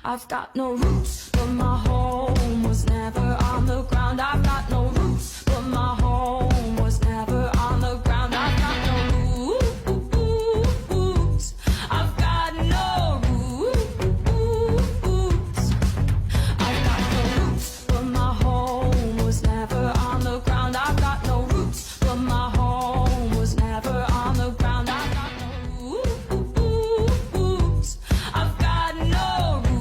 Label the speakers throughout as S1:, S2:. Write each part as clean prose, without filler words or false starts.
S1: I've got no roots, but my home was never on the ground. I've got no roots, but my home was never on the ground. I've got no roots. I've got no roots. I've got no roots, but my home was never on the ground. I've got no roots, but my home was never on the ground. I've got no roots. I've got no roots.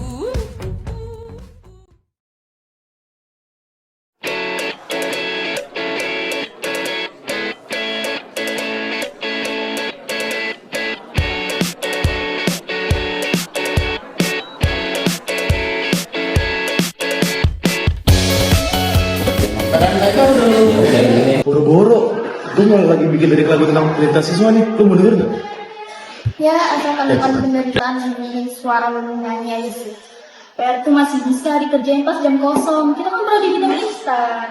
S2: Boro-boro, gue mau lagi bikin lirik lagu tentang lintas siswa nih, lo mau denger gak?
S3: Ya, asalkan bukan penderitaan dan dengerin suara lu nyanyi aja sih. PR tuh masih bisa dikerjain pas jam kosong. Kita kan pernah dibilang instan.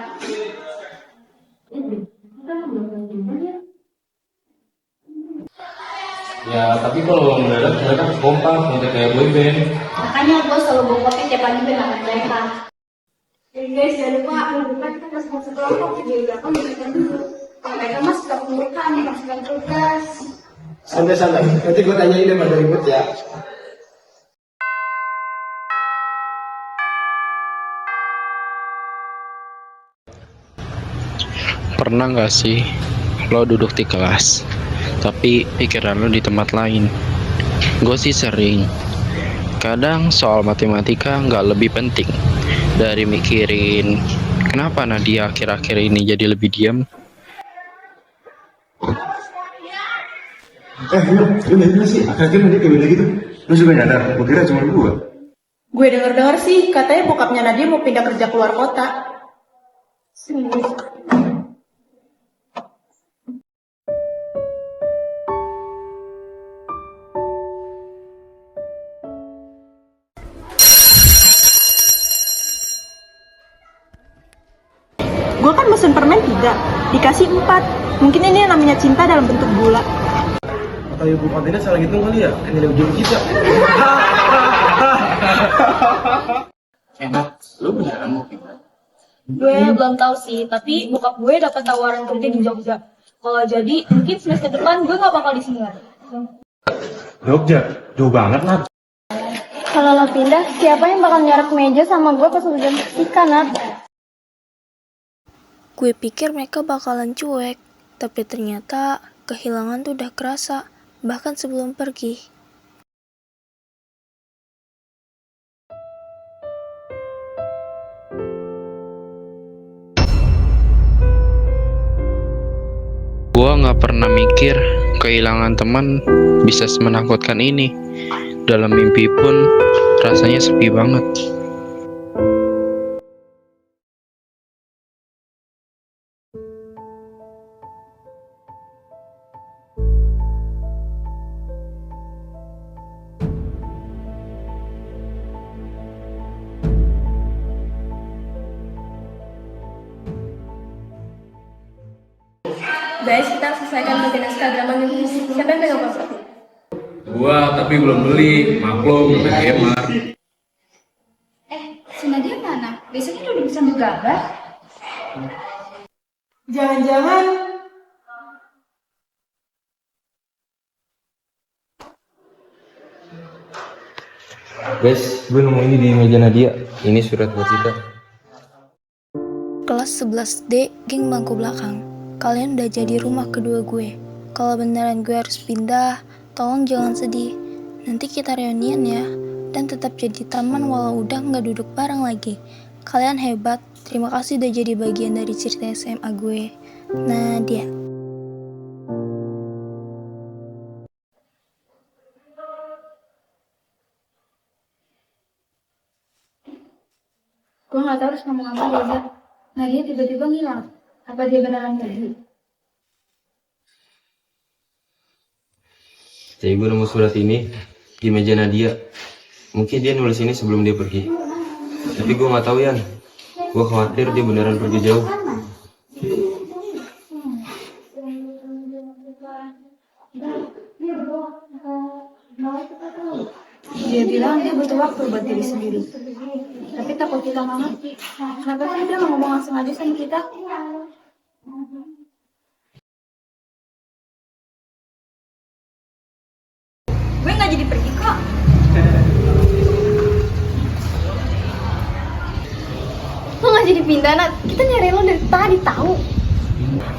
S4: Ya, tapi kalau mendadak mereka kompak, nanti kayak boyband.
S3: Makanya gue selalu bawa kopi tiap pagi biar makan mereka. Guys, jangan lupa kita masih masuk kelompok jadi belakang berikan dulu. Kalau mereka masih suka pengurukan, masukkan tugas.
S2: Santai-santai, nanti gue tanyain deh pada ribet ya.
S5: Pernah nggak sih lo duduk di kelas, tapi pikiran lo di tempat lain? Gue sih sering. Kadang soal matematika nggak lebih penting dari mikirin kenapa Nadia akhir-akhir ini jadi lebih diam.
S2: Lu lihat sih, akhir-akhir nanti kayak gitu. Lu juga nyadar, gue kira cuma gue.
S6: Gue denger-dengar sih, katanya bokapnya Nadia mau pindah kerja keluar kota. Gue kan mesen permen 3, dikasih 4. Mungkin ini yang namanya cinta dalam bentuk gula.
S2: Atau ibu Fatina salah gitu kali ya, kan nilai ujian kita.
S4: Enak, lu beneran mau pindah?
S3: Gue belum tahu sih, tapi bokap gue dapat tawaran kerja di Jogja. Kalau jadi, mungkin semester depan gue nggak bakal di sini lagi.
S2: Jogja, jauh banget lah.
S3: Kalau lo pindah, siapa yang bakal nyarak meja sama gue pas ujian fisika, Nat?
S7: Gue pikir mereka bakalan cuek, tapi ternyata kehilangan tuh udah kerasa, bahkan sebelum pergi.
S5: Gue nggak pernah mikir kehilangan teman bisa semenakutkan ini. Dalam mimpi pun rasanya sepi banget.
S3: Guys, kita selesaikan bagian Instagraman ini. Siapa yang pegang password?
S4: Gua tapi belum beli, maklum, udah gamer.
S3: Si Nadia mana? Besoknya udah bisa ambil gambar?
S6: Jangan-jangan
S4: Guys, gue nemu ini di meja Nadia. Ini surat buat kita.
S7: Kelas 11D, geng bangku belakang. Kalian udah jadi rumah kedua gue. Kalau beneran gue harus pindah, tolong jangan sedih. Nanti kita reunian ya. Dan tetap jadi teman walau udah nggak duduk bareng lagi. Kalian hebat. Terima kasih udah jadi bagian dari cerita SMA gue. Nadia.
S3: Gue nggak tahu harus ngomong apa ya, Nadia tiba-tiba ngilang. Apa dia beneran pergi?
S4: Jadi gue nemu surat ini di meja Nadia. Mungkin dia nulis ini sebelum dia pergi. Tapi gue nggak tahu, Yan. Gue khawatir dia beneran pergi jauh.
S6: Dia bilang dia butuh waktu buat diri sendiri. Tapi takut kita nggak ngerti. Kenapa sih dia nggak ngomong langsung aja sama kita? Gue nggak jadi pergi kok.
S3: Lo nggak jadi pindah, Nat. Kita nyari lo dari tadi tahu.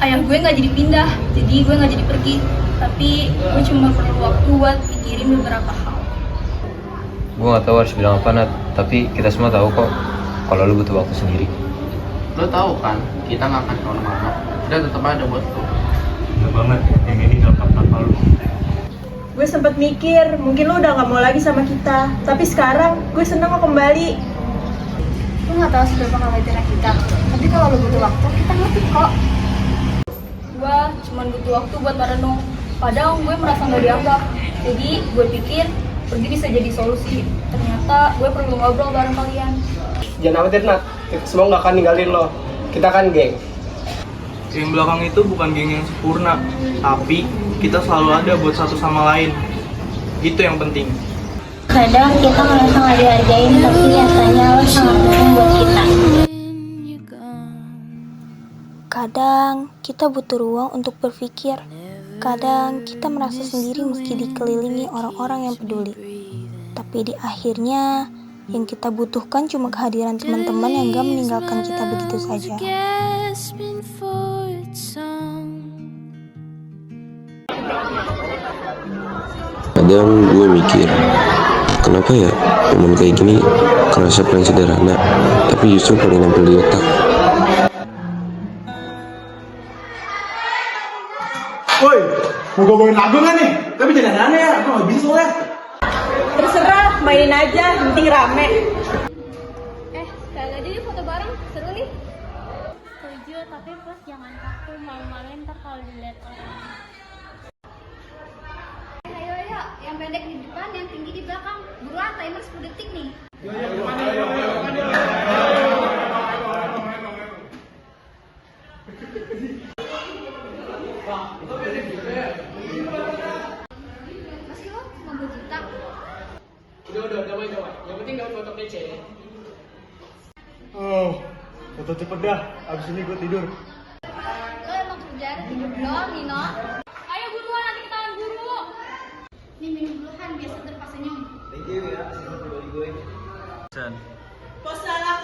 S6: Ayah gue nggak jadi pindah, jadi gue nggak jadi pergi. Tapi gue cuma perlu waktu buat pikirin beberapa hal.
S4: Gue gak tahu harus bilang apa, Nat. Tapi kita semua tahu kok kalau lu butuh waktu sendiri.
S5: Lo tahu kan, kita nggak akan kemana-mana. Kita tetap ada buat lo.
S2: Bener banget, yang ini dapat tanpa lu.
S6: Gue sempet mikir, mungkin lo udah nggak mau lagi sama kita. Tapi sekarang gue seneng mau kembali.
S3: Lo nggak tahu seberapa khawatirnya kita. Tapi kalau lo butuh waktu, kita ngerti kok.
S6: Gue cuma butuh waktu buat merenung. Padahal gue merasa nggak dianggap. Jadi gue pikir pergi bisa jadi solusi. Ternyata gue perlu ngobrol bareng kalian.
S8: Jangan khawatir, Nat. Kita semua nggak akan ninggalin lo. Kita kan geng.
S9: Geng belakang itu bukan geng yang sempurna, tapi kita selalu ada buat satu sama lain. Itu yang penting.
S3: Kadang kita merasa nggak dihargain, tapi nyatanya lo sangat penting buat kita.
S7: Kadang kita butuh ruang untuk berpikir. Kadang kita merasa sendiri meski dikelilingi orang-orang yang peduli. Tapi di akhirnya, yang kita butuhkan cuma kehadiran teman-teman yang gak meninggalkan kita begitu saja.
S10: Kadang gue mikir, kenapa ya momen kayak gini kerasa paling sederhana, tapi justru paling nempel di otak.
S2: Woi, mau gue bawain lagu nggak nih? Tapi jangan aneh ya, gue nggak bisa soalnya.
S6: Terserah, mainin aja, penting rame.
S3: Sekali aja yuk foto bareng, seru nih.
S11: Setuju, tapi plus jangan kaku, malu-maluin ntar kalau dilihat orang.
S3: Ayo, yang pendek di depan, yang tinggi di belakang. Buruan, timer 10 detik nih. Masih lo, 50 juta.
S8: Udah, damai. Yang penting gak foto kece.
S2: Oh, foto cepet dah. Abis ini gue tidur.
S3: Lo emang kerjaan tidur doang, Nino. Ayo buruan, nanti ketahuan guru. Nih minum dulu kan, biar seger pas senyum.
S2: Thank you ya, selamat gue.
S6: Posalah